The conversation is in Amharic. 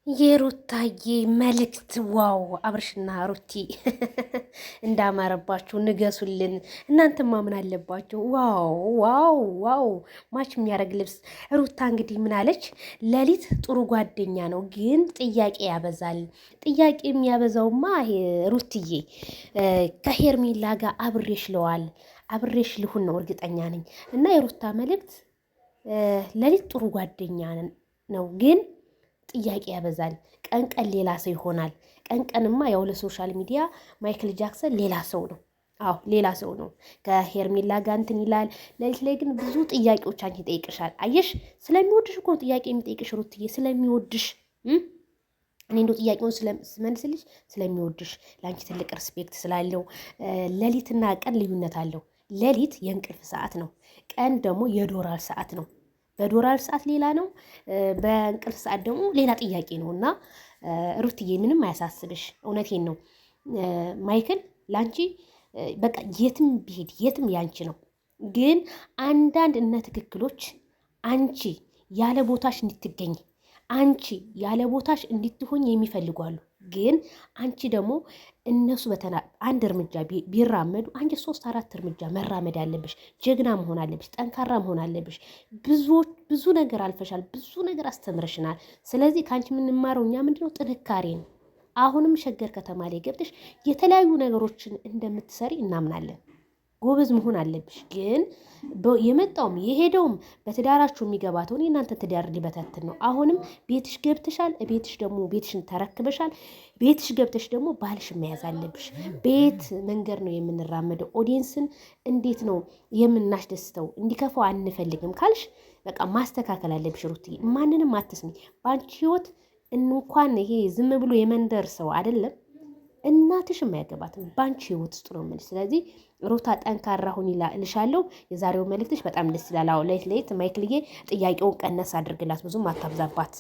የሩታዬ መልእክት ዋው! አብርሽና ሩቲ እንዳማረባችሁ ንገሱልን። እናንተማ ምን አለባችሁ? ዋው ዋው ዋው! ማች የሚያደርግ ልብስ። ሩታ እንግዲህ ምን አለች? ሌሊት ጥሩ ጓደኛ ነው፣ ግን ጥያቄ ያበዛል። ጥያቄ የሚያበዛውማ ሩትዬ ከሄርሜላ ጋር አብሬሽ ልሁን ነው፣ እርግጠኛ ነኝ። እና የሩታ መልእክት ሌሊት ጥሩ ጓደኛ ነው ግን ጥያቄ ያበዛል። ቀን ቀን ሌላ ሰው ይሆናል። ቀን ቀንማ ያው ለሶሻል ሚዲያ ማይክል ጃክሰን ሌላ ሰው ነው። አዎ ሌላ ሰው ነው። ከሄርሜላ ጋር እንትን ይላል። ሌሊት ላይ ግን ብዙ ጥያቄዎች አንቺ ይጠይቅሻል። አየሽ፣ ስለሚወድሽ እኮ ጥያቄ የሚጠይቅሽ ሩትዬ፣ ስለሚወድሽ እኔ እንደው ጥያቄውን ስመልስልሽ ስለሚወድሽ፣ ለአንቺ ትልቅ ሪስፔክት ስላለው። ሌሊትና ቀን ልዩነት አለው። ሌሊት የእንቅልፍ ሰዓት ነው። ቀን ደግሞ የዶራል ሰዓት ነው። በዶላር ሰዓት ሌላ ነው፣ በእንቅልፍ ሰዓት ደግሞ ሌላ ጥያቄ ነው። እና ሩትዬ ምንም አያሳስብሽ። እውነቴን ነው። ማይክል ላንቺ በቃ የትም ቢሄድ የትም ያንቺ ነው። ግን አንዳንድ እነ ትክክሎች አንቺ ያለ ቦታሽ እንድትገኝ አንቺ ያለ ቦታሽ እንድትሆኝ የሚፈልጓሉ። ግን አንቺ ደግሞ እነሱ አንድ እርምጃ ቢራመዱ አንቺ 3-4 እርምጃ መራመድ አለብሽ። ጀግና መሆን አለብሽ። ጠንካራ መሆን አለብሽ። ብዙ ነገር አልፈሻል። ብዙ ነገር አስተምረሽናል። ስለዚህ ከአንቺ የምንማረው እኛ ምንድነው? ጥንካሬ ነው። አሁንም ሸገር ከተማ ላይ ገብተሽ የተለያዩ ነገሮችን እንደምትሰሪ እናምናለን። ጎበዝ መሆን አለብሽ። ግን የመጣውም የሄደውም በትዳራችሁ የሚገባተውን የእናንተ ትዳር ሊበታትን ነው። አሁንም ቤትሽ ገብተሻል። ቤትሽ ደግሞ ቤትሽን ተረክበሻል። ቤትሽ ገብተሽ ደግሞ ባልሽ መያዝ አለብሽ። ቤት መንገድ ነው የምንራመደው። ኦዲየንስን እንዴት ነው የምናስደስተው? እንዲከፋው አንፈልግም ካልሽ በቃ ማስተካከል አለብሽ ሩትዬ። ማንንም አትስሚ። በአንቺ ህይወት እንኳን ይሄ ዝም ብሎ የመንደር ሰው አይደለም እናትሽ የማያገባትም በአንቺ ህይወት ውስጥ ነው የምልሽ። ስለዚህ ሩታ ጠንካራ ሁን እልሻለሁ። የዛሬው መልእክትሽ በጣም ደስ ይላል። አዎ ለየት ማይክልዬ ጥያቄውን ቀነስ አድርግላት፣ ብዙም አታብዛባት።